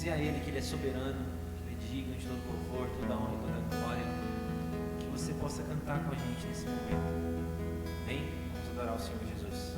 dizer a Ele que Ele é soberano, que Ele é digno de todo louvor, toda honra e toda glória. Que você possa cantar com a gente nesse momento. Amém? Vamos adorar o Senhor Jesus.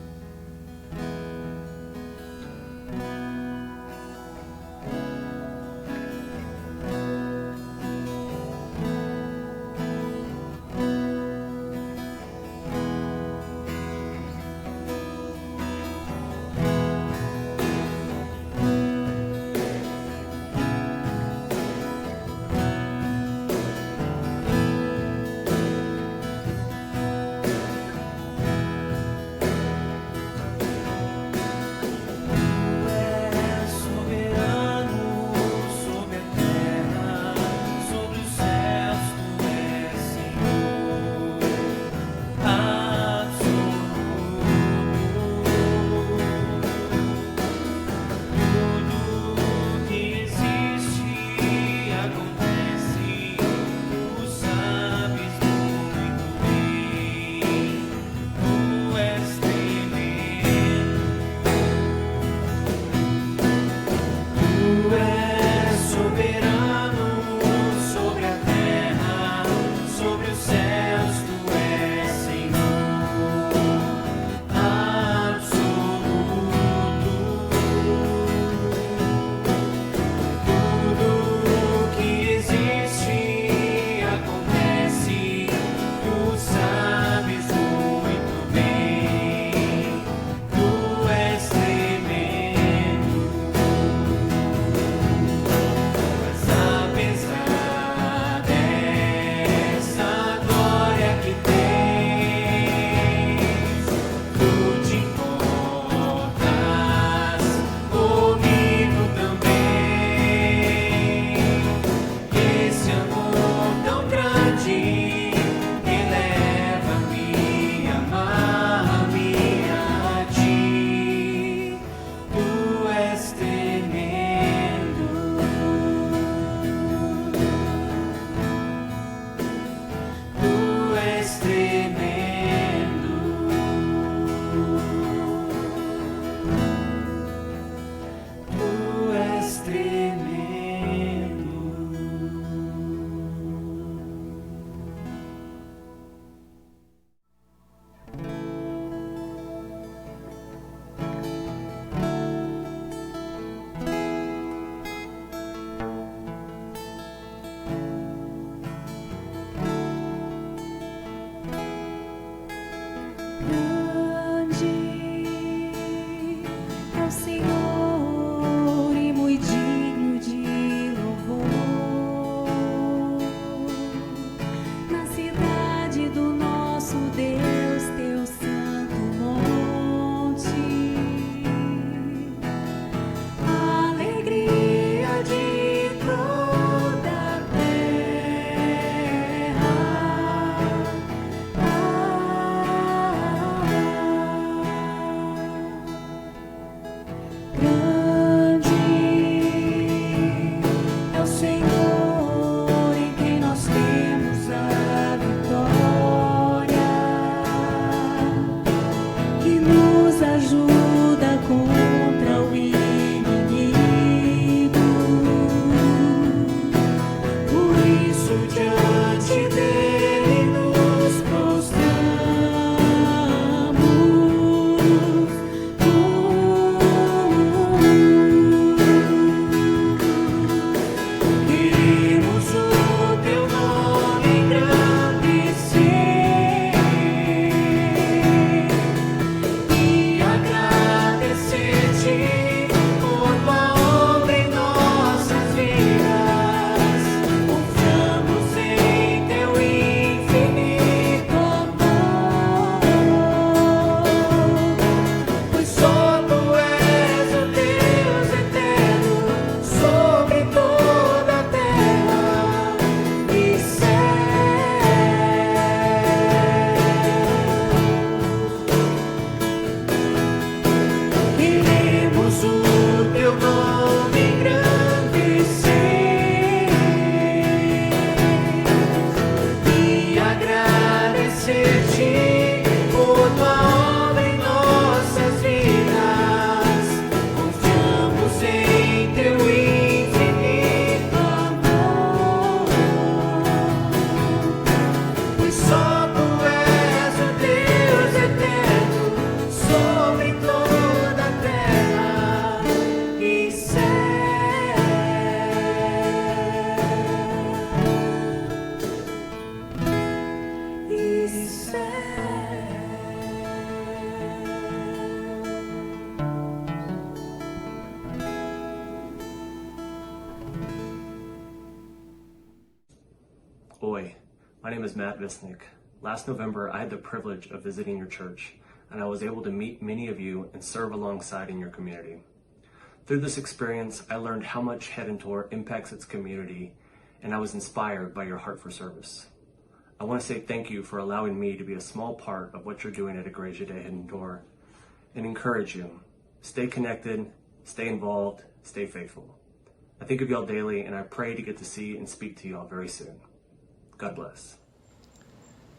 My name is Matt Visnick. Last November, I had the privilege of visiting your church, and I was able to meet many of you and serve alongside in your community. Through this experience, I learned how much Redentor impacts its community, and I was inspired by your heart for service. I want to say thank you for allowing me to be a small part of what you're doing at Igreja de Redentor, and encourage you. Stay connected, stay involved, stay faithful. I think of y'all daily, and I pray to get to see and speak to y'all very soon. God bless.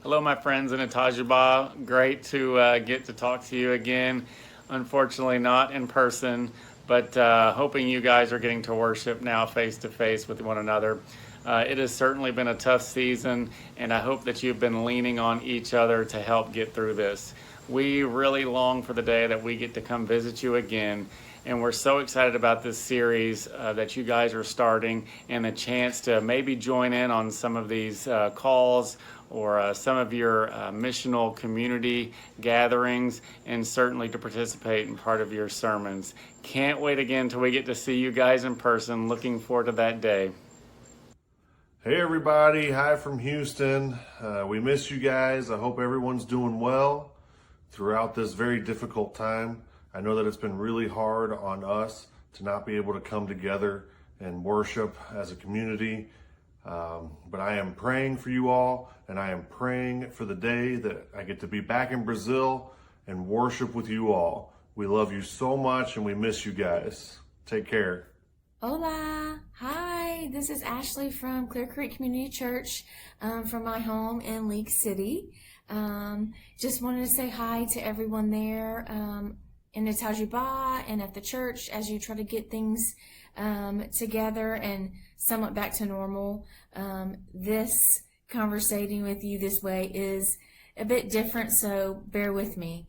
Hello, my friends in Itajubá. Great to get to talk to you again. Unfortunately, not in person, but hoping you guys are getting to worship now face to face with one another. It has certainly been a tough season, and I hope that you've been leaning on each other to help get through this. We really long for the day that we get to come visit you again, and we're so excited about this series that you guys are starting and the chance to maybe join in on some of these calls or some of your missional community gatherings, and certainly to participate in part of your sermons. Can't wait again till we get to see you guys in person. Looking forward to that day. Hey everybody, hi from Houston. We miss you guys. I hope everyone's doing well throughout this very difficult time. I know that it's been really hard on us to not be able to come together and worship as a community. But I am praying for you all, and I am praying for the day that I get to be back in Brazil and worship with you all. We love you so much, and we miss you guys. Take care. Hola, hi, this is Ashley from Clear Creek Community Church from my home in League City. Just wanted to say hi to everyone there in Itajubá and at the church as you try to get things together and somewhat back to normal. This conversating with you this way is a bit different, so bear with me.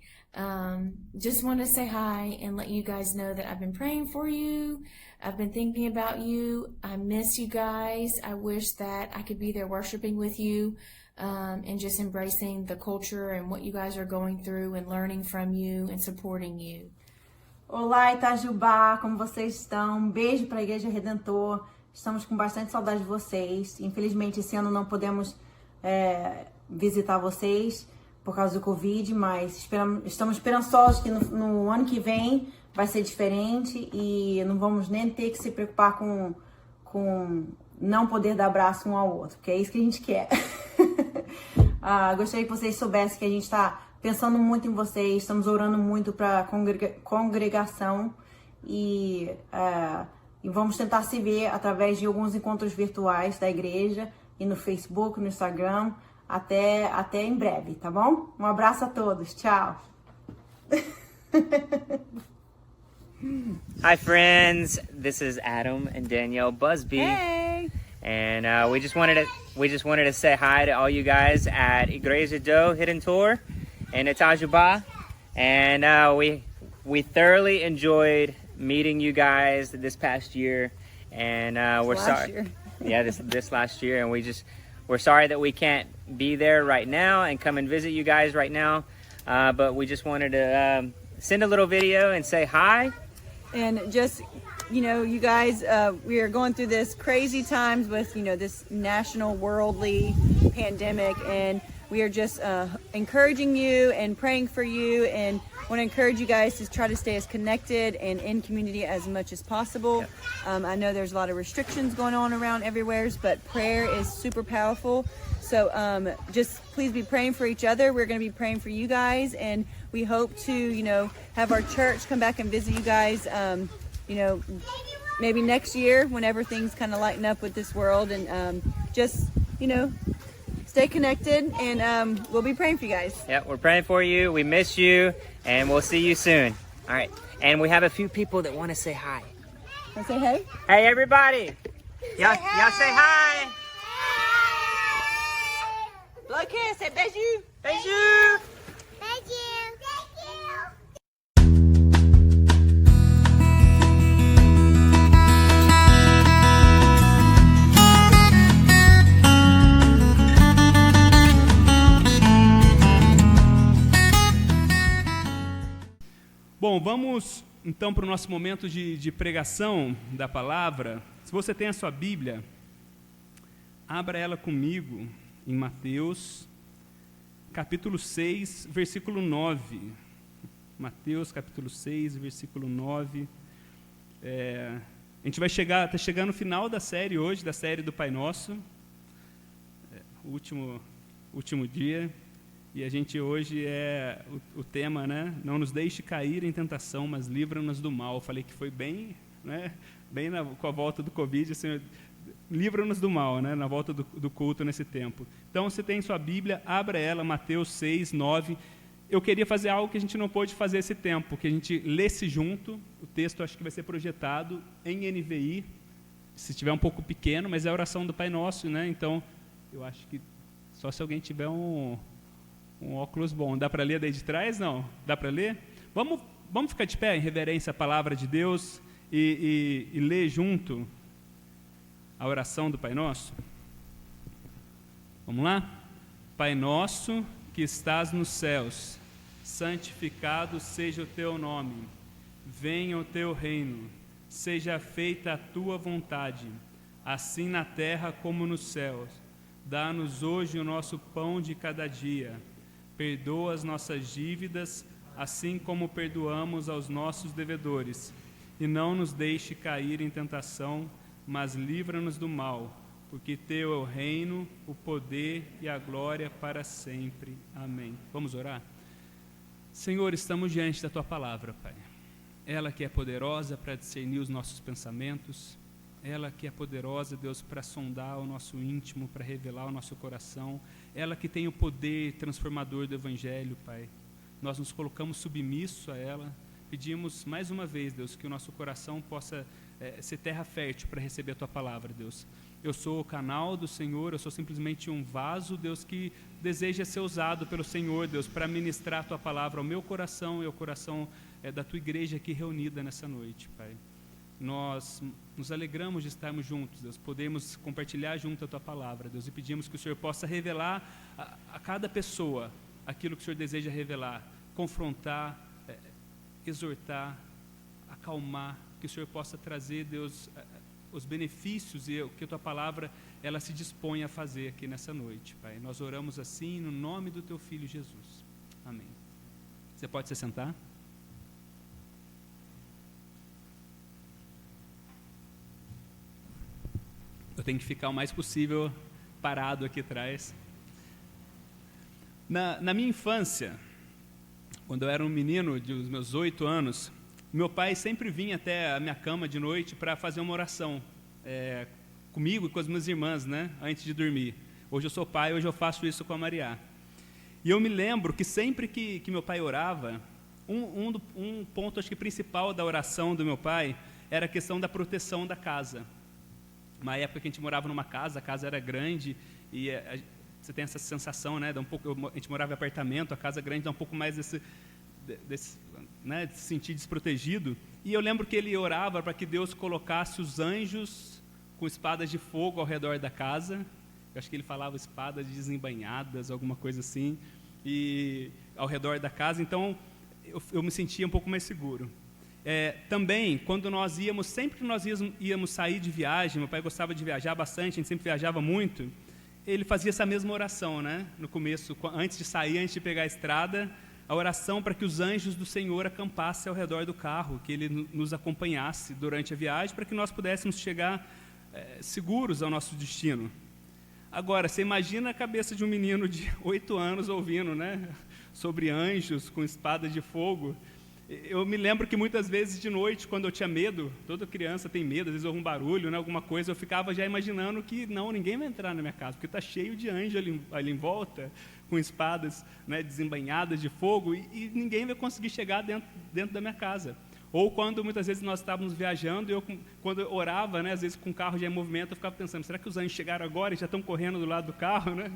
Just want to say hi and let you guys know that I've been praying for you. I've been thinking about you. I miss you guys. I wish that I could be there worshiping with you and just embracing the culture and what you guys are going through and learning from you and supporting you. Olá, Itajubá, como vocês estão? Um beijo para a Igreja Redentor. Estamos com bastante saudade de vocês. Infelizmente, esse ano não podemos visitar vocês por causa do Covid, mas estamos esperançosos que no ano que vem vai ser diferente e não vamos nem ter que se preocupar com não poder dar abraço um ao outro, porque é isso que a gente quer. Gostaria que vocês soubessem que a gente está pensando muito em vocês, estamos orando muito para a congregação e vamos tentar se ver através de alguns encontros virtuais da igreja e no Facebook, no Instagram, até em breve, tá bom? Um abraço a todos, tchau! Hi friends, this is Adam and Danielle Busby. Hey! And we just wanted to say hi to all you guys at Igreja de Redentor in Itajubá. And we thoroughly enjoyed meeting you guys this past year. And we're sorry. Yeah, this last year, and we're sorry that we can't be there right now and come and visit you guys right now. But we just wanted to send a little video and say hi. And just, you guys, we are going through this crazy times with, this national worldly pandemic, and we are just encouraging you and praying for you, and want to encourage you guys to try to stay as connected and in community as much as possible. Yep. I know there's a lot of restrictions going on around everywhere, but prayer is super powerful. So just please be praying for each other. We're going to be praying for you guys, and we hope to, have our church come back and visit you guys, maybe next year whenever things kind of lighten up with this world, and just, stay connected, and we'll be praying for you guys. Yeah, we're praying for you. We miss you, and we'll see you soon. All right. And we have a few people that want to say hi. Want to say hey? Hey, everybody. Y'all say hi. Blow a kiss. Say beijo. Beijo. Bom, vamos então para o nosso momento de pregação da palavra. Se você tem a sua Bíblia, abra ela comigo em Mateus, capítulo 6, versículo 9. Mateus, capítulo 6, versículo 9. A gente vai tá chegando no final da série hoje, da série do Pai Nosso, o último dia, e a gente hoje o tema, né? Não nos deixe cair em tentação, mas livra-nos do mal. Eu falei que foi bem, né? Bem com a volta do Covid, assim, livra-nos do mal, né? Na volta do culto nesse tempo. Então, você tem sua Bíblia, abra ela, Mateus 6, 9. Eu queria fazer algo que a gente não pôde fazer esse tempo, que a gente lesse junto. O texto acho que vai ser projetado em NVI, se estiver um pouco pequeno, mas é a oração do Pai Nosso, né? Então, eu acho que só se alguém tiver um óculos bom. Dá para ler daí de trás? Não? Dá para ler? Vamos ficar de pé em reverência à palavra de Deus e ler junto a oração do Pai Nosso? Vamos lá? Pai Nosso, que estás nos céus, santificado seja o teu nome. Venha o teu reino. Seja feita a tua vontade, assim na terra como nos céus. Dá-nos hoje o nosso pão de cada dia. Perdoa as nossas dívidas, assim como perdoamos aos nossos devedores. E não nos deixe cair em tentação, mas livra-nos do mal. Porque teu é o reino, o poder e a glória para sempre. Amém. Vamos orar? Senhor, estamos diante da tua palavra, Pai. Ela que é poderosa para discernir os nossos pensamentos, ela que é poderosa, Deus, para sondar o nosso íntimo, para revelar o nosso coração, ela que tem o poder transformador do Evangelho, Pai. Nós nos colocamos submisso a ela, pedimos mais uma vez, Deus, que o nosso coração possa ser terra fértil para receber a tua palavra, Deus. Eu sou o canal do Senhor, eu sou simplesmente um vaso, Deus, que deseja ser usado pelo Senhor, Deus, para ministrar a tua palavra ao meu coração e ao coração da tua igreja aqui reunida nessa noite, Pai. Nós nos alegramos de estarmos juntos, Deus, podemos compartilhar junto a tua palavra, Deus, e pedimos que o Senhor possa revelar a cada pessoa aquilo que o Senhor deseja revelar, confrontar, exortar, acalmar, que o Senhor possa trazer, Deus, os benefícios e o que a tua palavra ela se dispõe a fazer aqui nessa noite, Pai. Nós oramos assim no nome do teu Filho Jesus. Amém. Você pode se sentar? Eu tenho que ficar o mais possível parado aqui atrás. Na minha infância, quando eu era um menino de os meus 8 anos, meu pai sempre vinha até a minha cama de noite para fazer uma oração comigo e com as minhas irmãs, né, antes de dormir. Hoje eu sou pai, hoje eu faço isso com a Maria. E eu me lembro que sempre que meu pai orava, um ponto acho que principal da oração do meu pai era a questão da proteção da casa. Uma época que a gente morava numa casa, a casa era grande e você tem essa sensação, né, a gente morava em apartamento, a casa grande dá um pouco mais desse né, de se sentir desprotegido. E eu lembro que ele orava para que Deus colocasse os anjos com espadas de fogo ao redor da casa. Eu acho que ele falava espadas desembainhadas, alguma coisa assim, e ao redor da casa. Então eu me sentia um pouco mais seguro. Também, quando nós sempre que nós íamos sair de viagem, meu pai gostava de viajar bastante, a gente sempre viajava muito, ele fazia essa mesma oração, né? No começo, antes de sair, antes de pegar a estrada, a oração para que os anjos do Senhor acampassem ao redor do carro, que Ele nos acompanhasse durante a viagem, para que nós pudéssemos chegar seguros ao nosso destino. Agora, você imagina a cabeça de um menino de 8 anos ouvindo, né, sobre anjos com espada de fogo. Eu me lembro que muitas vezes de noite, quando eu tinha medo, toda criança tem medo, às vezes ouve um barulho, né, alguma coisa, eu ficava já imaginando que ninguém vai entrar na minha casa, porque está cheio de anjo ali em volta, com espadas, né, desembainhadas de fogo, e ninguém vai conseguir chegar dentro da minha casa. Ou quando muitas vezes nós estávamos viajando, quando eu orava, né, às vezes com o carro já em movimento, eu ficava pensando, será que os anjos chegaram agora e já estão correndo do lado do carro, né?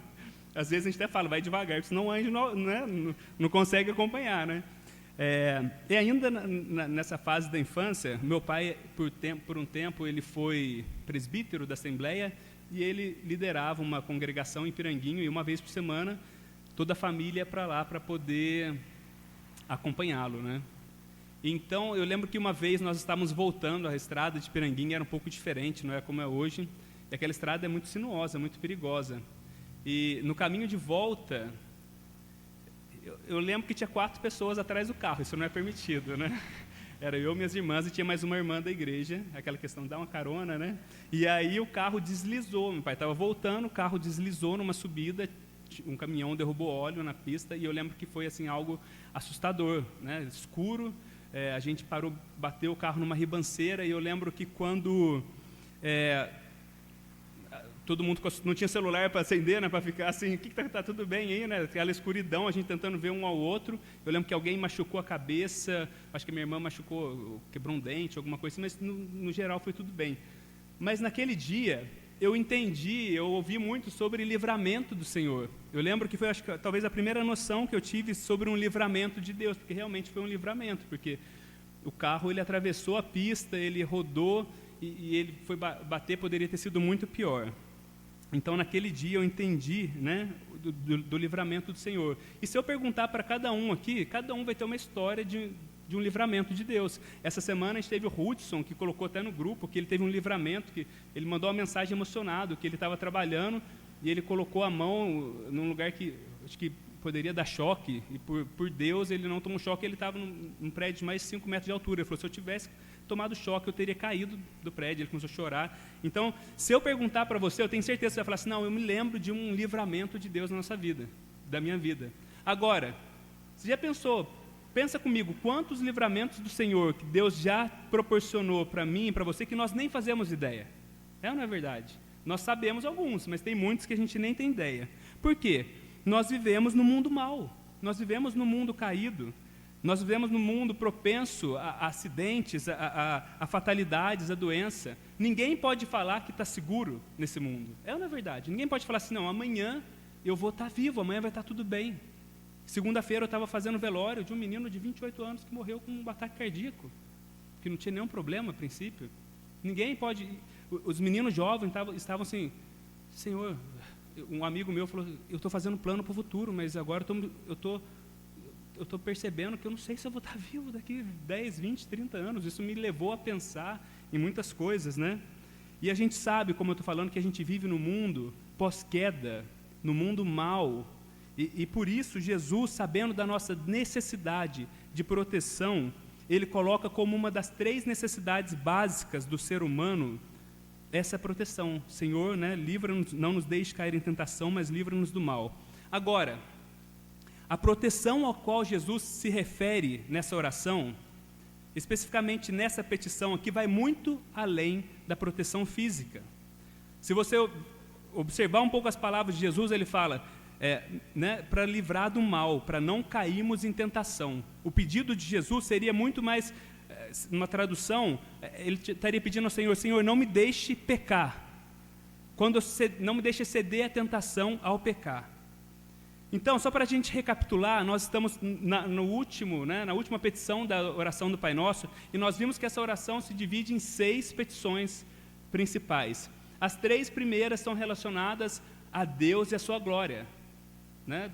Às vezes a gente até fala, vai devagar, porque senão o anjo não consegue acompanhar, né? E ainda nessa fase da infância, meu pai, por um tempo, ele foi presbítero da Assembleia e ele liderava uma congregação em Piranguinho, e uma vez por semana, toda a família ia para lá para poder acompanhá-lo, né? Então, eu lembro que uma vez nós estávamos voltando, a estrada de Piranguinho era um pouco diferente, não é como é hoje, e aquela estrada é muito sinuosa, muito perigosa. E no caminho de volta, eu lembro que tinha 4 pessoas atrás do carro, isso não é permitido, né? Era eu, minhas irmãs e tinha mais uma irmã da igreja, aquela questão de dar uma carona, né? E aí o carro deslizou, meu pai estava voltando, o carro deslizou numa subida, um caminhão derrubou óleo na pista e eu lembro que foi assim algo assustador, né? Escuro, a gente parou, bateu o carro numa ribanceira e eu lembro que quando todo mundo não tinha celular para acender, né, para ficar assim, tá tudo bem aí, né? Aquela escuridão, a gente tentando ver um ao outro. Eu lembro que alguém machucou a cabeça, acho que minha irmã machucou, quebrou um dente, alguma coisa assim, mas no geral foi tudo bem. Mas naquele dia, eu ouvi muito sobre livramento do Senhor. Eu lembro que foi, acho que talvez a primeira noção que eu tive sobre um livramento de Deus, porque realmente foi um livramento, porque o carro, ele atravessou a pista, ele rodou e ele foi bater, poderia ter sido muito pior. Então, naquele dia, eu entendi, né, do livramento do Senhor. E se eu perguntar para cada um aqui, cada um vai ter uma história de um livramento de Deus. Essa semana a gente teve o Hudson, que colocou até no grupo, que ele teve um livramento, que ele mandou uma mensagem emocionado, que ele estava trabalhando e ele colocou a mão num lugar que acho que poderia dar choque, e por Deus ele não tomou choque, ele estava num prédio de mais de 5 metros de altura. Ele falou, se eu tivesse tomado choque, eu teria caído do prédio. Ele começou a chorar. Então, se eu perguntar para você, eu tenho certeza que você vai falar assim, não, eu me lembro de um livramento de Deus na nossa vida, da minha vida. Agora, você já pensou, pensa comigo, quantos livramentos do Senhor que Deus já proporcionou para mim e para você que nós nem fazemos ideia? É ou não é verdade? Nós sabemos alguns, mas tem muitos que a gente nem tem ideia. Por quê? Nós vivemos no mundo mau, nós vivemos no mundo caído, nós vivemos num mundo propenso a acidentes, a fatalidades, a doença. Ninguém pode falar que está seguro nesse mundo. É ou não é verdade? Ninguém pode falar assim, não, amanhã eu vou estar vivo, amanhã vai estar tudo bem. Segunda-feira eu estava fazendo velório de um menino de 28 anos que morreu com um ataque cardíaco, que não tinha nenhum problema a princípio. Ninguém pode... Os meninos jovens estavam assim, Senhor... Um amigo meu falou, eu estou fazendo plano para o futuro, mas agora eu estou percebendo que eu não sei se eu vou estar vivo daqui 10, 20, 30 anos. Isso me levou a pensar em muitas coisas, né? E a gente sabe, como eu estou falando, que a gente vive no mundo pós-queda, no mundo mau. E por isso, Jesus, sabendo da nossa necessidade de proteção, Ele coloca como uma das 3 necessidades básicas do ser humano essa proteção. Senhor, né, livra-nos, não nos deixe cair em tentação, mas livra-nos do mal. Agora, a proteção ao qual Jesus se refere nessa oração, especificamente nessa petição aqui, vai muito além da proteção física. Se você observar um pouco as palavras de Jesus, ele fala, né, para livrar do mal, para não cairmos em tentação. O pedido de Jesus seria muito mais... Numa tradução, ele estaria pedindo ao Senhor, Senhor, não me deixe pecar, não me deixe ceder à tentação ao pecar. Então, só para a gente recapitular, nós estamos na última petição da oração do Pai Nosso, e nós vimos que essa oração se divide em 6 petições principais. As 3 primeiras são relacionadas a Deus e a sua glória, né?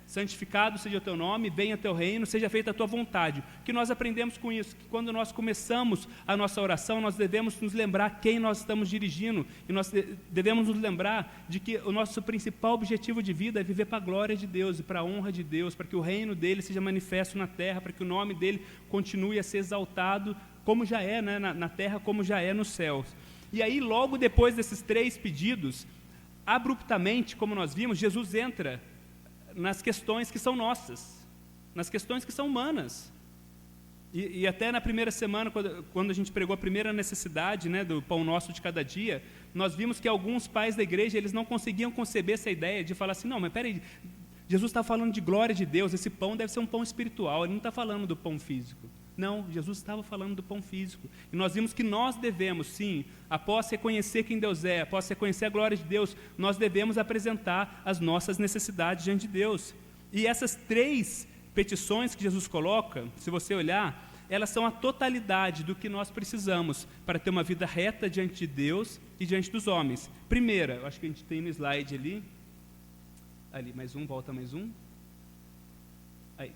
Santificado seja o teu nome, venha o teu reino, seja feita a tua vontade. O que nós aprendemos com isso? Que quando nós começamos a nossa oração, nós devemos nos lembrar quem nós estamos dirigindo, e nós devemos nos lembrar de que o nosso principal objetivo de vida é viver para a glória de Deus e para a honra de Deus, para que o reino dele seja manifesto na terra, para que o nome dele continue a ser exaltado, como já é, né, na terra, como já é nos céus. E aí, logo depois desses 3 pedidos, abruptamente, como nós vimos, Jesus entra nas questões que são nossas, nas questões que são humanas. E até na primeira semana, quando a gente pregou a primeira necessidade, né, do pão nosso de cada dia, nós vimos que alguns pais da igreja, eles não conseguiam conceber essa ideia de falar assim, não, mas peraí, Jesus está falando de glória de Deus, esse pão deve ser um pão espiritual, ele não está falando do pão físico. Não, Jesus estava falando do pão físico. E nós vimos que nós devemos, sim, após reconhecer quem Deus é, após reconhecer a glória de Deus, nós devemos apresentar as nossas necessidades diante de Deus. E essas 3 petições que Jesus coloca, se você olhar, elas são a totalidade do que nós precisamos para ter uma vida reta diante de Deus e diante dos homens. Primeira, eu acho que a gente tem no slide ali mais um, volta mais um. Aí.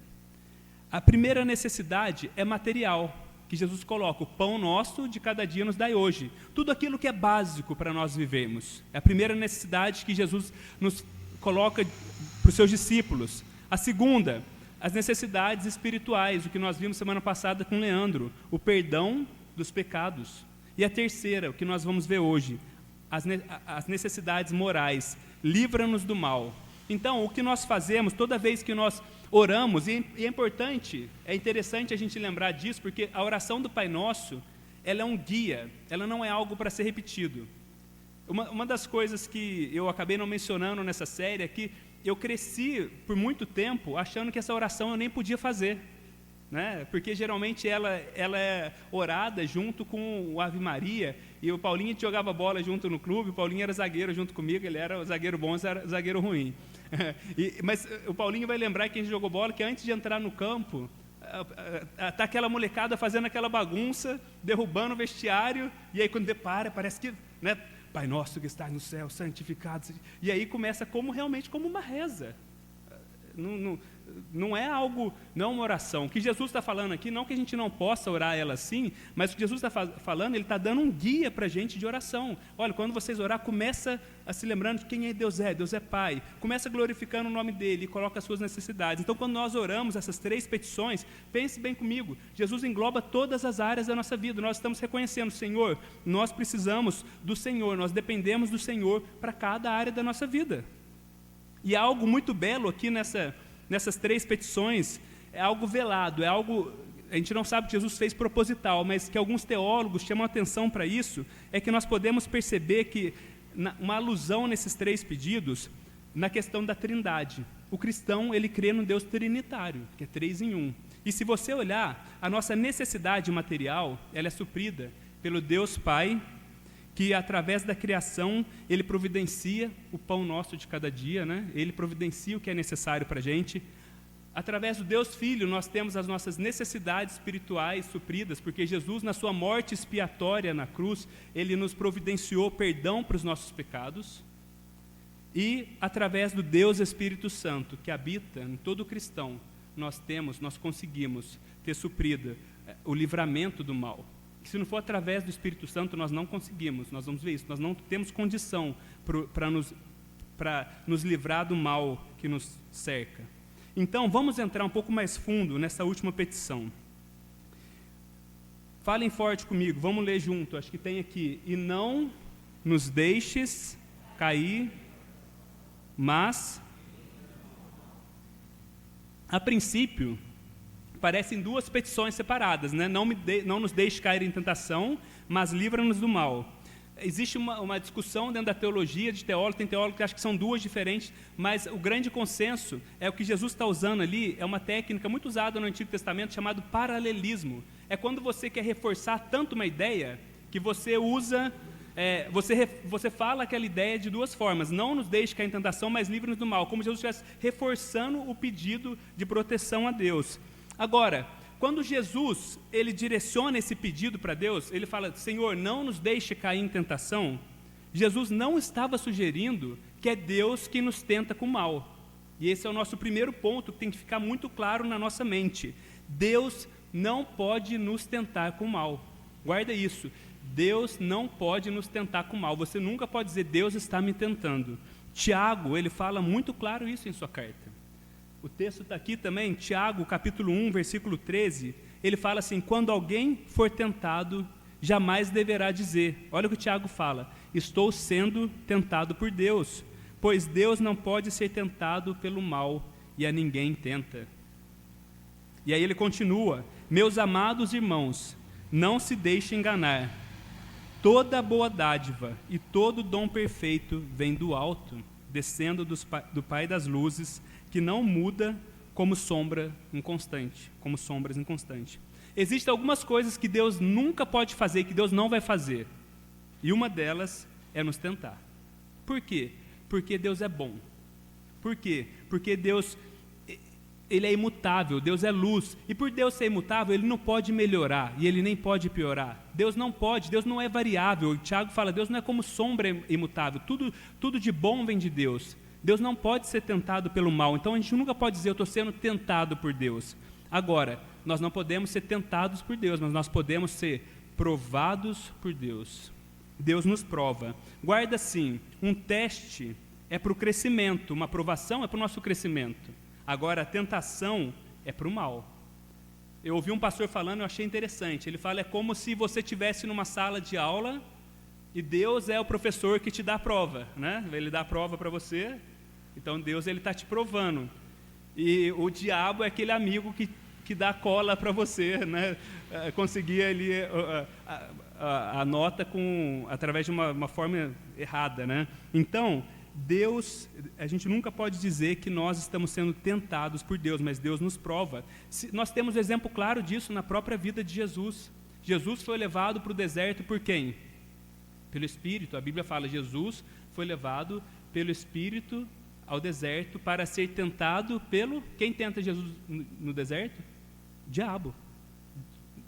A primeira necessidade é material. que Jesus coloca: o pão nosso de cada dia nos dai hoje. Tudo aquilo que é básico para nós vivermos. É a primeira necessidade que Jesus nos coloca para os seus discípulos. A segunda, as necessidades espirituais, o que nós vimos semana passada com Leandro, o perdão dos pecados. E a terceira, o que nós vamos ver hoje, as necessidades morais, livra-nos do mal. Então, o que nós fazemos toda vez que nós oramos, e é importante, é interessante a gente lembrar disso, porque a oração do Pai Nosso, ela é um guia, ela não é algo para ser repetido. Uma das coisas que eu acabei não mencionando nessa série é que eu cresci por muito tempo achando que essa oração eu nem podia fazer, né? Porque geralmente ela é orada junto com o Ave Maria, e o Paulinho jogava bola junto no clube, o Paulinho era zagueiro junto comigo, ele era o zagueiro bom, eu era zagueiro ruim. Mas o Paulinho vai lembrar que a gente jogou bola, que antes de entrar no campo, tá aquela molecada fazendo aquela bagunça, derrubando o vestiário, e aí quando depara, parece que, né, Pai nosso que está no céu, santificado. E aí começa realmente como uma reza. Não é algo, não é uma oração. O que Jesus está falando aqui, não que a gente não possa orar ela assim, mas o que Jesus está falando, Ele está dando um guia para a gente de oração. Olha, quando vocês orar, começa a se lembrando de quem Deus é Pai. Começa glorificando o nome dEle e coloca as suas necessidades. Então, quando nós oramos essas 3 petições, pense bem comigo, Jesus engloba todas as áreas da nossa vida. Nós estamos reconhecendo: Senhor, nós precisamos do Senhor, nós dependemos do Senhor para cada área da nossa vida. E há algo muito belo aqui nessas 3 petições, é algo velado, é algo, a gente não sabe que Jesus fez proposital, mas que alguns teólogos chamam atenção para isso, é que nós podemos perceber que uma alusão nesses 3 pedidos, na questão da trindade. O cristão, ele crê no Deus trinitário, que é 3 em 1. E se você olhar, a nossa necessidade material, ela é suprida pelo Deus Pai, que através da criação, Ele providencia o pão nosso de cada dia, né? Ele providencia o que é necessário para a gente. Através do Deus Filho, nós temos as nossas necessidades espirituais supridas, porque Jesus, na sua morte expiatória na cruz, Ele nos providenciou perdão para os nossos pecados. E através do Deus Espírito Santo, que habita em todo cristão, nós conseguimos ter suprido o livramento do mal. Se não for através do Espírito Santo, nós não conseguimos, nós vamos ver isso, nós não temos condição para nos livrar do mal que nos cerca. Então, vamos entrar um pouco mais fundo nessa última petição. Falem forte comigo, vamos ler junto, acho que tem aqui: e não nos deixes cair, mas, a princípio, parecem 2 petições separadas, né? Não nos deixe cair em tentação, mas livra-nos do mal. Existe uma discussão dentro da teologia, de teólogos, tem teólogos que acham que são 2 diferentes, mas o grande consenso é o que Jesus está usando ali, é uma técnica muito usada no Antigo Testamento, chamado paralelismo. É quando você quer reforçar tanto uma ideia, que você usa, você fala aquela ideia de 2 formas: não nos deixe cair em tentação, mas livra-nos do mal, como Jesus estivesse reforçando o pedido de proteção a Deus. Agora, quando Jesus, ele direciona esse pedido para Deus, ele fala: Senhor, não nos deixe cair em tentação. Jesus não estava sugerindo que é Deus que nos tenta com o mal. E esse é o nosso primeiro ponto, que tem que ficar muito claro na nossa mente. Deus não pode nos tentar com o mal. Guarda isso. Deus não pode nos tentar com o mal. Você nunca pode dizer: Deus está me tentando. Tiago, ele fala muito claro isso em sua carta. O texto está aqui também, Tiago, capítulo 1, versículo 13, ele fala assim: quando alguém for tentado, jamais deverá dizer, olha o que o Tiago fala: estou sendo tentado por Deus, pois Deus não pode ser tentado pelo mal, e a ninguém tenta. E aí ele continua: meus amados irmãos, não se deixem enganar, toda boa dádiva e todo dom perfeito vem do alto, descendo do Pai das luzes, que não muda como sombras inconstantes. Existem algumas coisas que Deus nunca pode fazer, que Deus não vai fazer. E uma delas é nos tentar. Por quê? Porque Deus é bom. Por quê? Porque Deus, Ele é imutável, Deus é luz. E por Deus ser imutável, Ele não pode melhorar e Ele nem pode piorar. Deus não pode, Deus não é variável. O Tiago fala: Deus não é como sombra imutável. Tudo de bom vem de Deus. Deus não pode ser tentado pelo mal, então a gente nunca pode dizer: eu estou sendo tentado por Deus. Agora, nós não podemos ser tentados por Deus, mas nós podemos ser provados por Deus. Deus nos prova. Guarda assim, um teste é para o crescimento, uma provação é para o nosso crescimento. Agora, a tentação é para o mal. Eu ouvi um pastor falando, eu achei interessante. Ele fala, é como se você estivesse numa sala de aula e Deus é o professor que te dá a prova, né? Ele dá a prova para você, então Deus está te provando. E o diabo é aquele amigo que dá cola para você, né? Conseguir ali a nota através de uma forma errada, né? Então, Deus, a gente nunca pode dizer que nós estamos sendo tentados por Deus, mas Deus nos prova. Nós temos exemplo claro disso na própria vida de Jesus. Jesus foi levado para o deserto por quem? Pelo Espírito. A Bíblia fala, Jesus foi levado pelo Espírito ao deserto para ser tentado pelo... Quem tenta Jesus no deserto? Diabo.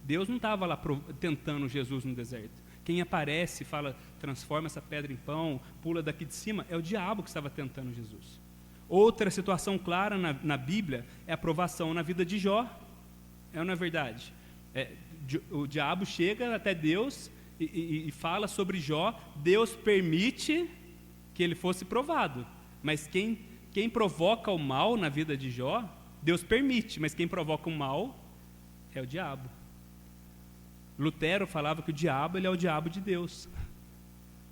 Deus não estava lá tentando Jesus no deserto. Quem aparece, fala, transforma essa pedra em pão, pula daqui de cima, é o diabo que estava tentando Jesus. Outra situação clara na Bíblia é a provação na vida de Jó. É ou não é verdade? O diabo chega até Deus e fala sobre Jó. Deus permite que ele fosse provado, mas quem provoca o mal na vida de Jó, Deus permite, mas quem provoca o mal é o diabo. Lutero falava que o diabo, ele é o diabo de Deus.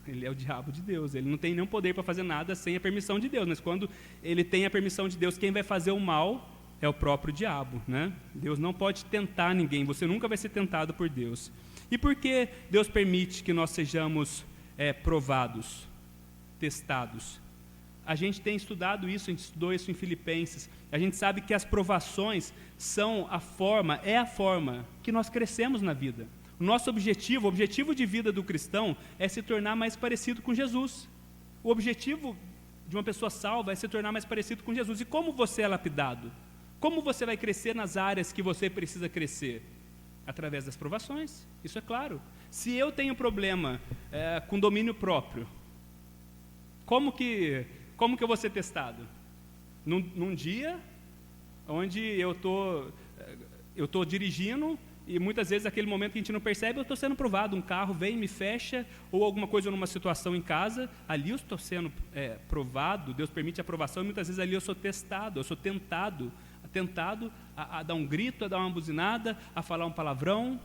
Ele é o diabo de Deus. Ele não tem nenhum poder para fazer nada sem a permissão de Deus. Mas quando ele tem a permissão de Deus, quem vai fazer o mal é o próprio diabo, né? Deus não pode tentar ninguém. Você nunca vai ser tentado por Deus. E por que Deus permite que nós sejamos provados, testados? A gente tem estudado isso, a gente estudou isso em Filipenses. A gente sabe que as provações são a forma que nós crescemos na vida. O nosso objetivo, o objetivo de vida do cristão é se tornar mais parecido com Jesus. O objetivo de uma pessoa salva é se tornar mais parecido com Jesus. E como você é lapidado? Como você vai crescer nas áreas que você precisa crescer? Através das provações, isso é claro. Se eu tenho problema com domínio próprio, como que eu vou ser testado? Num dia onde eu tô dirigindo e muitas vezes aquele momento que a gente não percebe, eu estou sendo provado, um carro vem, me fecha, ou alguma coisa numa situação em casa, ali eu estou sendo provado, Deus permite a provação, e muitas vezes ali eu sou testado, eu sou tentado a dar um grito, a dar uma buzinada, a falar um palavrão.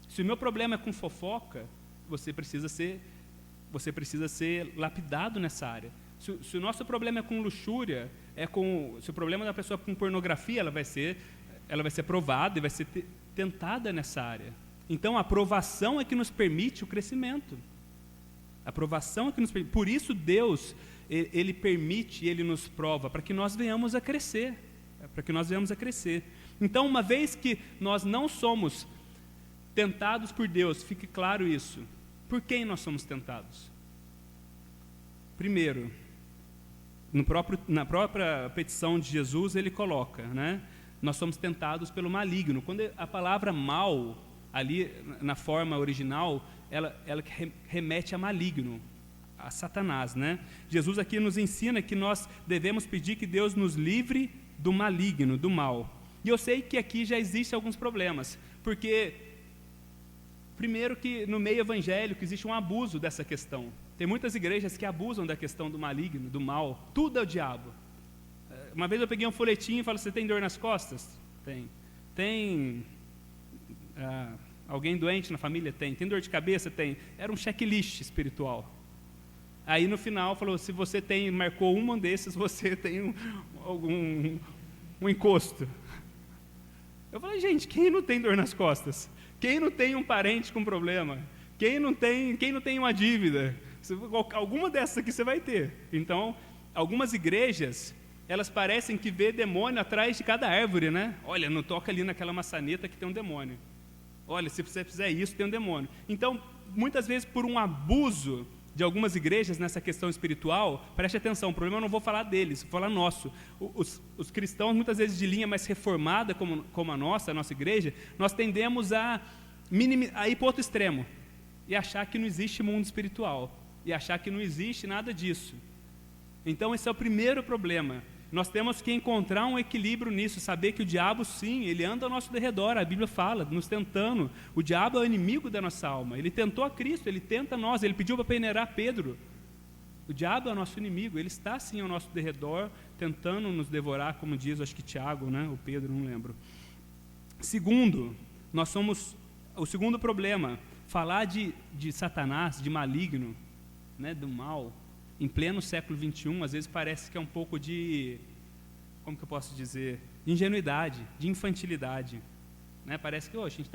Se o meu problema é com fofoca, você precisa ser lapidado nessa área. Se o nosso problema é com luxúria, se o problema da pessoa é com pornografia, ela vai ser provada e vai ser tentada nessa área. Então, a aprovação é que nos permite o crescimento. A aprovação é que nos permite. Por isso, Deus, Ele permite, Ele nos prova, para que nós venhamos a crescer. Então, uma vez que nós não somos tentados por Deus, fique claro isso. Por quem nós somos tentados? Primeiro, na própria petição de Jesus, ele coloca, né? Nós somos tentados pelo maligno. Quando a palavra mal, ali na forma original, ela remete a maligno, a Satanás, né? Jesus aqui nos ensina que nós devemos pedir que Deus nos livre do maligno, do mal. E eu sei que aqui já existem alguns problemas, porque, primeiro que no meio evangélico existe um abuso dessa questão. Tem muitas igrejas que abusam da questão do maligno, do mal. Tudo é o diabo. Uma vez eu peguei um folhetinho e falei, você tem dor nas costas? Tem. Tem alguém doente na família? Tem. Tem dor de cabeça? Tem. Era um checklist espiritual. Aí no final falou, se você marcou um desses, você tem um encosto. Eu falei, gente, quem não tem dor nas costas? Quem não tem um parente com problema? Quem não tem uma dívida? Alguma dessas aqui você vai ter. Então, algumas igrejas, elas parecem que vê demônio atrás de cada árvore, né? Olha, não toca ali naquela maçaneta que tem um demônio. Olha, se você fizer isso, tem um demônio. Então, muitas vezes, por um abuso de algumas igrejas nessa questão espiritual, preste atenção, o problema eu não vou falar deles, vou falar nosso. Os cristãos, muitas vezes de linha mais reformada, como a nossa igreja, nós tendemos a ir para o outro extremo e achar que não existe mundo espiritual, e achar que não existe nada disso. Então, esse é o primeiro problema. Nós temos que encontrar um equilíbrio nisso, saber que o diabo, sim, ele anda ao nosso derredor, a Bíblia fala, nos tentando. O diabo é o inimigo da nossa alma, ele tentou a Cristo, ele tenta nós, ele pediu para peneirar Pedro. O diabo é o nosso inimigo, ele está sim ao nosso derredor, tentando nos devorar, como diz, acho que Tiago, né? Ou Pedro, não lembro. Segundo, o segundo problema, falar de Satanás, de maligno, né? Do mal, em pleno século XXI, às vezes parece que é um pouco de, como que eu posso dizer, de ingenuidade, de infantilidade, né? Parece que a gente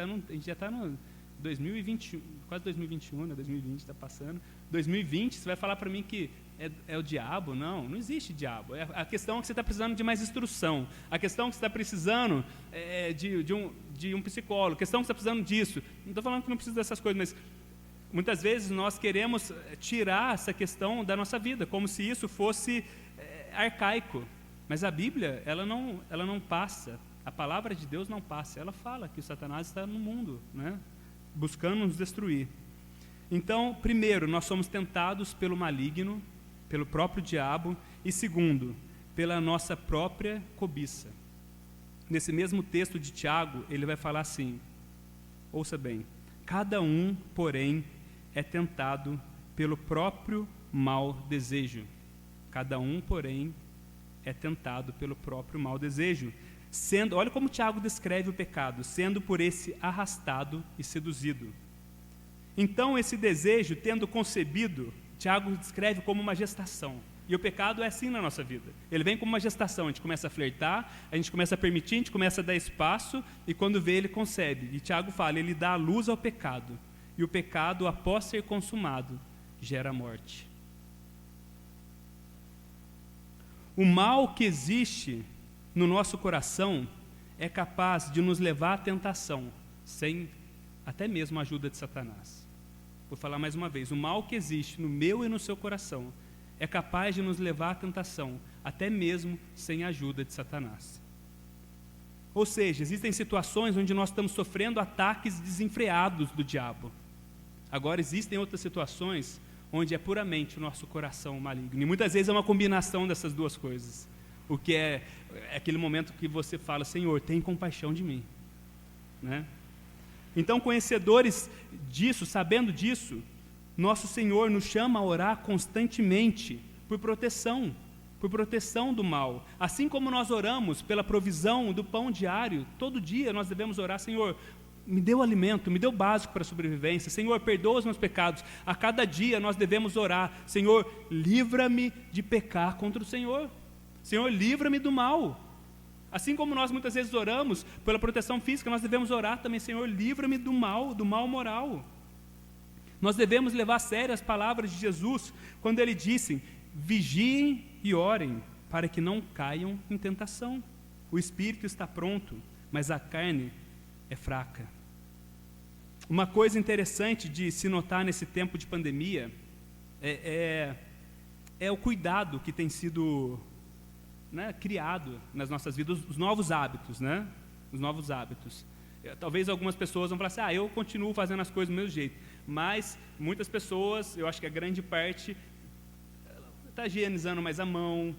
já está no 2021, quase 2021, né? 2020 está passando. 2020, você vai falar para mim que é o diabo? Não existe diabo. A questão é que você está precisando de mais instrução. A questão é que você está precisando de um psicólogo. A questão é que você está precisando disso. Não estou falando que não precisa dessas coisas, mas muitas vezes nós queremos tirar essa questão da nossa vida, como se isso fosse arcaico. Mas a Bíblia, ela não passa. A palavra de Deus não passa. Ela fala que o Satanás está no mundo, né? Buscando nos destruir. Então, primeiro, nós somos tentados pelo maligno, pelo próprio diabo, e segundo, pela nossa própria cobiça. Nesse mesmo texto de Tiago, ele vai falar assim, ouça bem, cada um, porém, é tentado pelo próprio mau desejo. Cada um, porém, é tentado pelo próprio mau desejo. Olha como Tiago descreve o pecado, sendo por esse arrastado e seduzido. Então, esse desejo, tendo concebido, Tiago descreve como uma gestação. E o pecado é assim na nossa vida. Ele vem como uma gestação, a gente começa a flertar, a gente começa a permitir, a gente começa a dar espaço, e quando vê, ele concebe. E Tiago fala, ele dá a luz ao pecado. E o pecado, após ser consumado, gera morte. O mal que existe no nosso coração é capaz de nos levar à tentação, sem até mesmo a ajuda de Satanás. Vou falar mais uma vez, o mal que existe no meu e no seu coração é capaz de nos levar à tentação, até mesmo sem a ajuda de Satanás. Ou seja, existem situações onde nós estamos sofrendo ataques desenfreados do diabo. Agora, existem outras situações onde é puramente o nosso coração maligno. E muitas vezes é uma combinação dessas duas coisas. O que é aquele momento que você fala, Senhor, tem compaixão de mim, né? Então, conhecedores disso, sabendo disso, nosso Senhor nos chama a orar constantemente por proteção do mal. Assim como nós oramos pela provisão do pão diário, todo dia nós devemos orar, Senhor, me dê o alimento, me dê o básico para a sobrevivência. Senhor, perdoa os meus pecados. A cada dia nós devemos orar, Senhor, livra-me de pecar contra o Senhor. Senhor, livra-me do mal. Assim como nós muitas vezes oramos pela proteção física, nós devemos orar também, Senhor, livra-me do mal moral. Nós devemos levar a sério as palavras de Jesus, quando ele disse, vigiem e orem, para que não caiam em tentação. O espírito está pronto, mas a carne é fraca. Uma coisa interessante de se notar nesse tempo de pandemia é o cuidado que tem sido, né, criado nas nossas vidas, os novos hábitos, né? Os novos hábitos. Talvez algumas pessoas vão falar assim, eu continuo fazendo as coisas do meu jeito, mas muitas pessoas, eu acho que a grande parte, está higienizando mais a mão,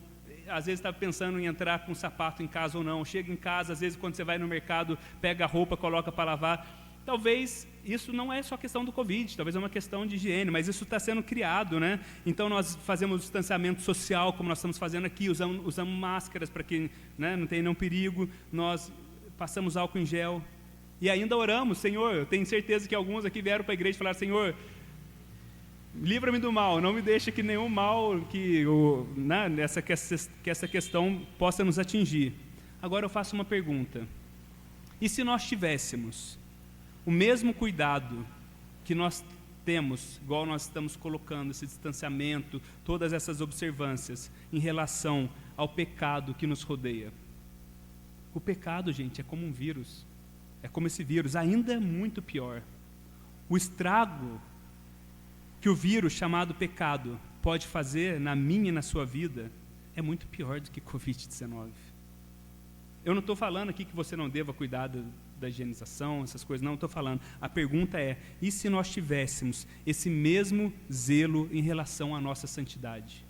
às vezes está pensando em entrar com sapato em casa ou não, chega em casa, às vezes quando você vai no mercado, pega a roupa, coloca para lavar. Talvez isso não é só questão do Covid, talvez é uma questão de higiene, mas isso está sendo criado, né? Então nós fazemos distanciamento social, como nós estamos fazendo aqui, usamos máscaras para que, né, não tenha nenhum perigo, nós passamos álcool em gel, e ainda oramos, Senhor, eu tenho certeza que alguns aqui vieram para a igreja e falaram, Senhor, livra-me do mal, não me deixe que nenhum mal, que essa questão possa nos atingir. Agora eu faço uma pergunta, e se nós tivéssemos o mesmo cuidado que nós temos, igual nós estamos colocando esse distanciamento, todas essas observâncias em relação ao pecado que nos rodeia? O pecado, gente, é como um vírus, é como esse vírus, ainda é muito pior. O estrago que o vírus chamado pecado pode fazer na minha e na sua vida é muito pior do que Covid-19. Eu não estou falando aqui que você não deva cuidar da higienização, essas coisas, não estou falando. A pergunta é, e se nós tivéssemos esse mesmo zelo em relação à nossa santidade?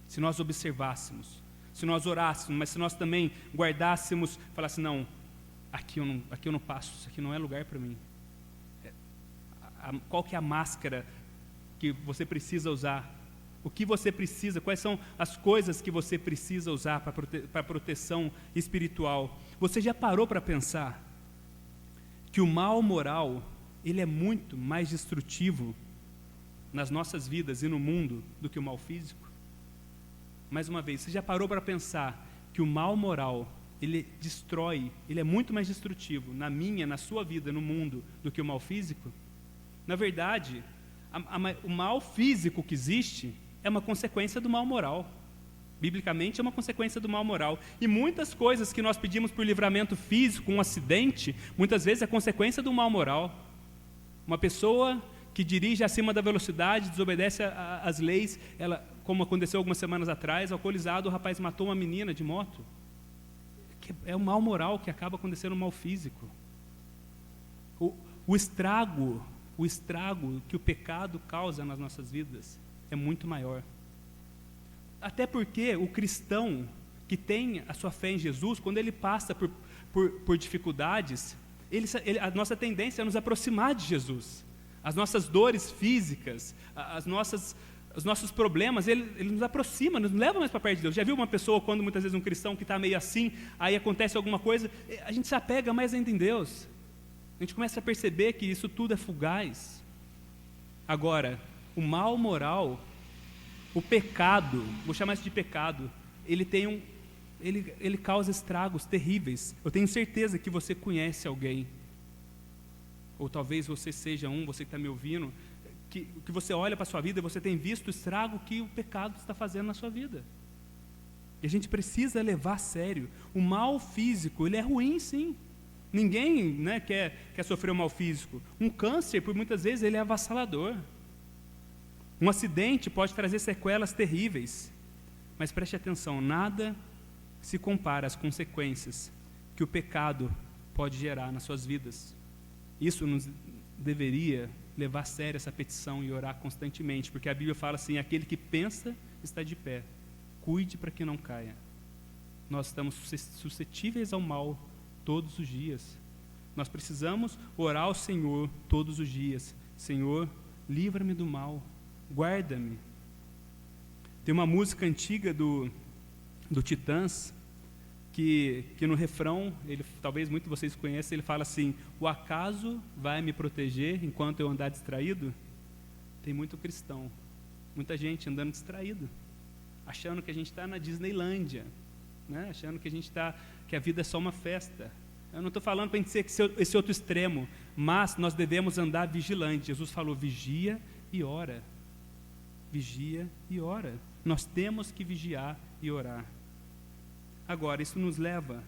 Se nós observássemos, se nós orássemos, mas se nós também guardássemos, falasse, não, aqui eu não passo, isso aqui não é lugar para mim. Qual que é a máscara que você precisa usar? O que você precisa? Quais são as coisas que você precisa usar para proteção espiritual? Você já parou para pensar que o mal moral, ele é muito mais destrutivo nas nossas vidas e no mundo do que o mal físico? Mais uma vez, você já parou para pensar que o mal moral, ele destrói, ele é muito mais destrutivo na minha, na sua vida, no mundo, do que o mal físico? Na verdade, o mal físico que existe é uma consequência do mal moral. Biblicamente é uma consequência do mal moral. E muitas coisas que nós pedimos por livramento físico, um acidente, muitas vezes é consequência do mal moral. Uma pessoa que dirige acima da velocidade, desobedece às leis, ela, como aconteceu algumas semanas atrás, alcoolizado, o rapaz matou uma menina de moto. É o mal moral que acaba acontecendo no mal físico. O estrago que o pecado causa nas nossas vidas é muito maior. Até porque o cristão que tem a sua fé em Jesus, quando ele passa por dificuldades, a nossa tendência é nos aproximar de Jesus. As nossas dores físicas, os nossos problemas, ele nos aproxima, nos leva mais para perto de Deus. Já viu uma pessoa, quando muitas vezes um cristão que está meio assim, aí acontece alguma coisa, a gente se apega mais ainda em Deus. A gente começa a perceber que isso tudo é fugaz. Agora, o mal moral, o pecado, vou chamar isso de pecado, ele causa estragos terríveis. Eu tenho certeza que você conhece alguém, ou talvez você seja você que está me ouvindo, que você olha para a sua vida e você tem visto o estrago que o pecado está fazendo na sua vida. E a gente precisa levar a sério. O mal físico, ele é ruim, sim. Ninguém, né, quer sofrer o mal físico. Um câncer, por muitas vezes, ele é avassalador. Um acidente pode trazer sequelas terríveis. Mas preste atenção, nada se compara às consequências que o pecado pode gerar nas suas vidas. Isso nos deveria levar a sério essa petição e orar constantemente, porque a Bíblia fala assim, aquele que pensa está de pé, cuide para que não caia. Nós estamos suscetíveis ao mal todos os dias. Nós precisamos orar ao Senhor todos os dias. Senhor, livra-me do mal, guarda-me. Tem uma música antiga do Titãs, que no refrão, talvez muitos de vocês conheçam, ele fala assim, o acaso vai me proteger enquanto eu andar distraído? Tem muito cristão, muita gente andando distraído, achando que a gente está na Disneylândia, né? Achando que a vida é só uma festa. Eu não estou falando para a gente ser esse outro extremo, mas nós devemos andar vigilante. Jesus falou, vigia e ora. Vigia e ora. Nós temos que vigiar e orar. Agora, isso nos leva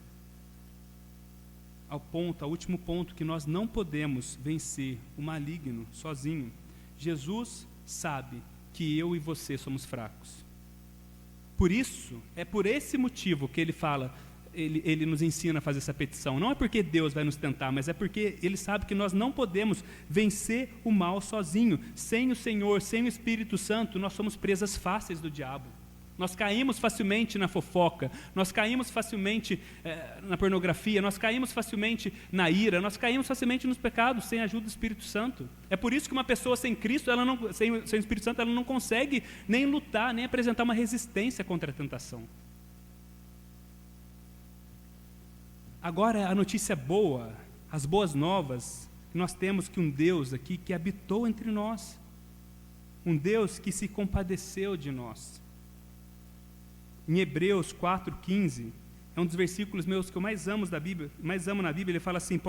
ao último ponto, que nós não podemos vencer o maligno sozinho. Jesus sabe que eu e você somos fracos. Por isso, é por esse motivo que ele fala, ele nos ensina a fazer essa petição. Não é porque Deus vai nos tentar, mas é porque ele sabe que nós não podemos vencer o mal sozinho. Sem o Senhor, sem o Espírito Santo, nós somos presas fáceis do diabo. Nós caímos facilmente na fofoca, nós caímos facilmente na pornografia, nós caímos facilmente na ira, nós caímos facilmente nos pecados sem a ajuda do Espírito Santo. É por isso que uma pessoa sem Cristo, sem o Espírito Santo, ela não consegue nem lutar, nem apresentar uma resistência contra a tentação. Agora, a notícia boa, as boas novas, nós temos que um Deus aqui que habitou entre nós, um Deus que se compadeceu de nós. Em Hebreus 4:15, é um dos versículos meus que eu mais amo na Bíblia, ele fala assim,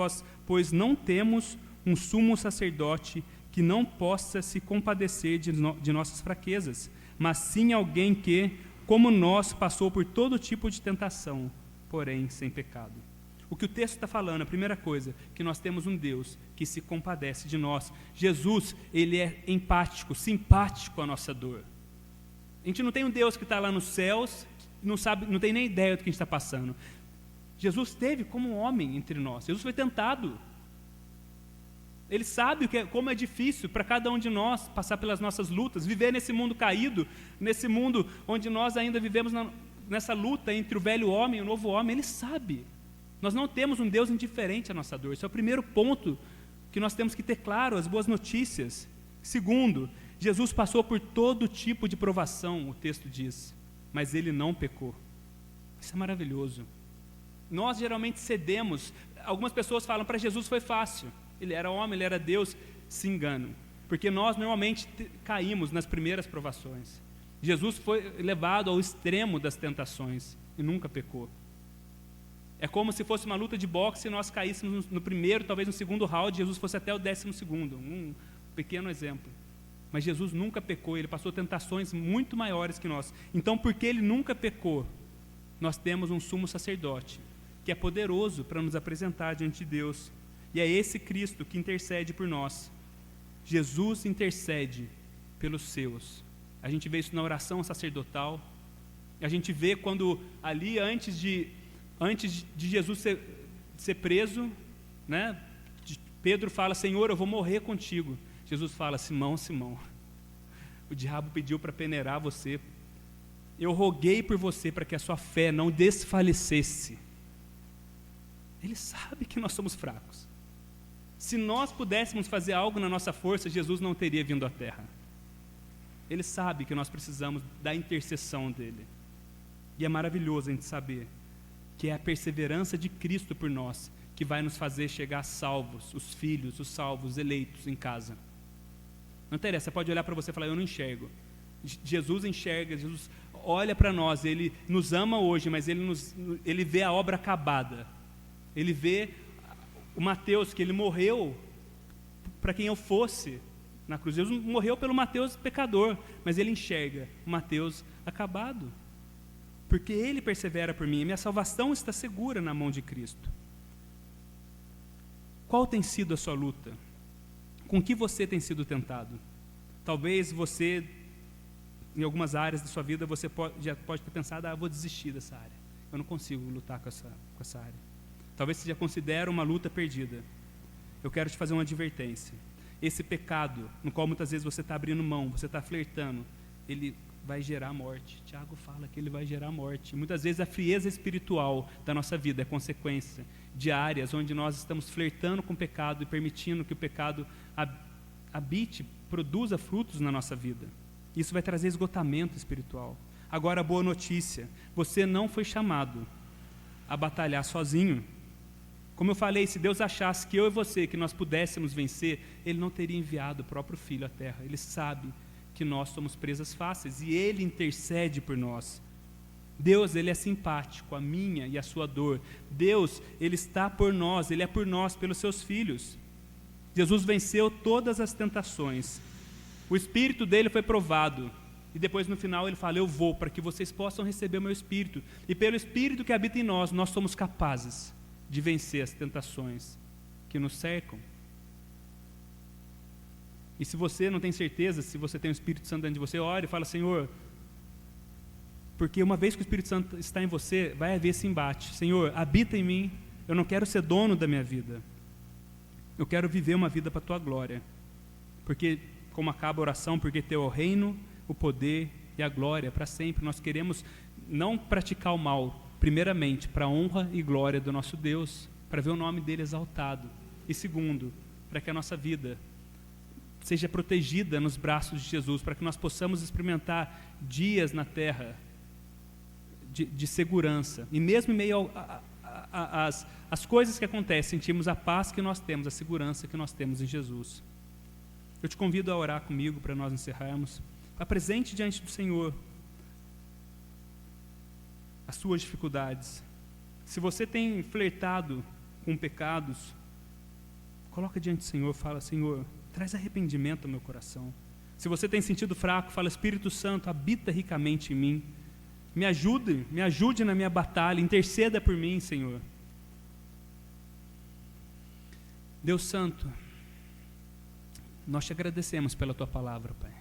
pois não temos um sumo sacerdote que não possa se compadecer de nossas fraquezas, mas sim alguém que, como nós, passou por todo tipo de tentação, porém sem pecado. O que o texto está falando, a primeira coisa, que nós temos um Deus que se compadece de nós. Jesus, ele é empático, simpático à nossa dor. A gente não tem um Deus que está lá nos céus, não tem nem ideia do que a gente está passando. Jesus esteve como um homem entre nós. Jesus foi tentado. Ele sabe como é difícil para cada um de nós passar pelas nossas lutas, viver nesse mundo caído, nesse mundo onde nós ainda vivemos nessa luta entre o velho homem e o novo homem, Ele sabe. Nós não temos um Deus indiferente à nossa dor. Esse é o primeiro ponto que nós temos que ter claro, as boas notícias. Segundo, Jesus passou por todo tipo de provação, o texto diz, mas Ele não pecou. Isso é maravilhoso. Nós geralmente cedemos. Algumas pessoas falam, para Jesus foi fácil. Ele era homem, Ele era Deus. Se enganam. Porque nós normalmente caímos nas primeiras provações. Jesus foi levado ao extremo das tentações e nunca pecou. É como se fosse uma luta de boxe e nós caíssemos no primeiro, talvez no segundo round, Jesus fosse até o 12º. Um pequeno exemplo. Mas Jesus nunca pecou, Ele passou tentações muito maiores que nós. Então, porque Ele nunca pecou, nós temos um sumo sacerdote, que é poderoso para nos apresentar diante de Deus. E é esse Cristo que intercede por nós. Jesus intercede pelos seus. A gente vê isso na oração sacerdotal. A gente vê quando ali, antes de Jesus ser preso, né? Pedro fala, Senhor, eu vou morrer contigo. Jesus fala, Simão, Simão, o diabo pediu para peneirar você. Eu roguei por você para que a sua fé não desfalecesse. Ele sabe que nós somos fracos. Se nós pudéssemos fazer algo na nossa força, Jesus não teria vindo à terra. Ele sabe que nós precisamos da intercessão dele. E é maravilhoso a gente saber que é a perseverança de Cristo por nós que vai nos fazer chegar salvos, os filhos, os salvos, eleitos em casa. Não interessa, você pode olhar para você e falar, eu não enxergo. Jesus enxerga, Jesus olha para nós, Ele nos ama hoje, mas Ele vê a obra acabada. Ele vê o Mateus, que Ele morreu para quem eu fosse na cruz. Jesus morreu pelo Mateus pecador, mas Ele enxerga o Mateus acabado. Porque Ele persevera por mim, e minha salvação está segura na mão de Cristo. Qual tem sido a sua luta? Com que você tem sido tentado? Talvez você, em algumas áreas da sua vida, você já pode ter pensado, vou desistir dessa área. Eu não consigo lutar com essa área. Talvez você já considere uma luta perdida. Eu quero te fazer uma advertência. Esse pecado, no qual muitas vezes você está abrindo mão, você está flertando, ele vai gerar morte. Tiago fala que ele vai gerar morte. Muitas vezes a frieza espiritual da nossa vida é consequência de áreas onde nós estamos flertando com o pecado e permitindo que o pecado habite, produza frutos na nossa vida. Isso vai trazer esgotamento espiritual. Agora, a boa notícia, você não foi chamado a batalhar sozinho. Como eu falei, se Deus achasse que eu e você, que nós pudéssemos vencer, Ele não teria enviado o próprio Filho à terra. Ele sabe que nós somos presas fáceis e Ele intercede por nós. Deus, Ele é simpático, a minha e a sua dor. Deus, Ele está por nós, Ele é por nós, pelos seus filhos. Jesus venceu todas as tentações. O Espírito dele foi provado. E depois no final Ele fala, eu vou para que vocês possam receber o meu Espírito. E pelo Espírito que habita em nós, nós somos capazes de vencer as tentações que nos cercam. E se você não tem certeza, se você tem o Espírito Santo dentro de você, ore e fala, Senhor, porque uma vez que o Espírito Santo está em você, vai haver esse embate. Senhor, habita em mim, eu não quero ser dono da minha vida. Eu quero viver uma vida para a Tua glória. Porque, como acaba a oração, porque Teu é o reino, o poder e a glória para sempre. Nós queremos não praticar o mal, primeiramente, para a honra e glória do nosso Deus, para ver o nome dEle exaltado. E segundo, para que a nossa vida seja protegida nos braços de Jesus, para que nós possamos experimentar dias na terra de segurança. E mesmo em meio às coisas que acontecem, sentimos a paz que nós temos, a segurança que nós temos em Jesus. Eu te convido a orar comigo para nós encerrarmos. Apresente diante do Senhor as suas dificuldades. Se você tem flertado com pecados, coloca diante do Senhor, fala, Senhor, traz arrependimento ao meu coração. Se você tem sentido fraco, fala, Espírito Santo, habita ricamente em mim. Me ajude na minha batalha, interceda por mim, Senhor. Deus Santo, nós te agradecemos pela Tua palavra, Pai.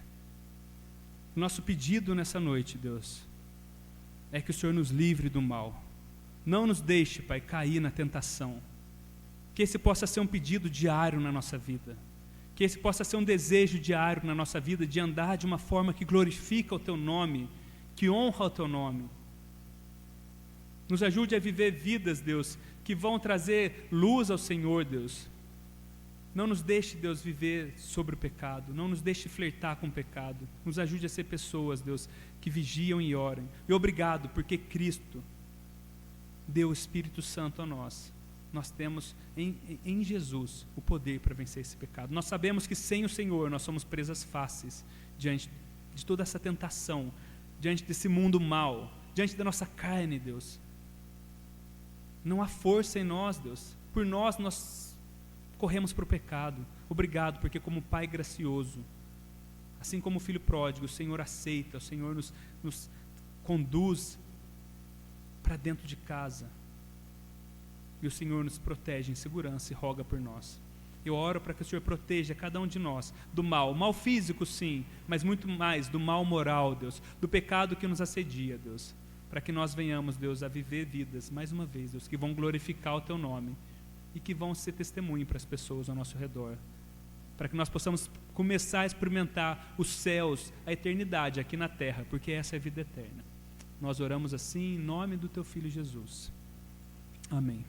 Nosso pedido nessa noite, Deus, é que o Senhor nos livre do mal. Não nos deixe, Pai, cair na tentação. Que esse possa ser um pedido diário na nossa vida. Que esse possa ser um desejo diário na nossa vida de andar de uma forma que glorifica o Teu nome, que honra o Teu nome. Nos ajude a viver vidas, Deus, que vão trazer luz ao Senhor, Deus. Não nos deixe, Deus, viver sobre o pecado. Não nos deixe flertar com o pecado. Nos ajude a ser pessoas, Deus, que vigiam e orem. E obrigado, porque Cristo deu o Espírito Santo a nós. Nós temos em Jesus o poder para vencer esse pecado. Nós sabemos que sem o Senhor nós somos presas fáceis diante de toda essa tentação, diante desse mundo mau, diante da nossa carne, Deus. Não há força em nós, Deus. Por nós corremos para o pecado. Obrigado, porque como Pai gracioso, assim como o Filho pródigo, o Senhor aceita, o Senhor nos conduz para dentro de casa. E o Senhor nos protege em segurança e roga por nós. Eu oro para que o Senhor proteja cada um de nós do mal físico sim, mas muito mais do mal moral, Deus, do pecado que nos assedia, Deus, para que nós venhamos, Deus, a viver vidas, mais uma vez, Deus, que vão glorificar o Teu nome e que vão ser testemunho para as pessoas ao nosso redor, para que nós possamos começar a experimentar os céus, a eternidade aqui na terra, porque essa é a vida eterna. Nós oramos assim em nome do Teu Filho Jesus. Amém.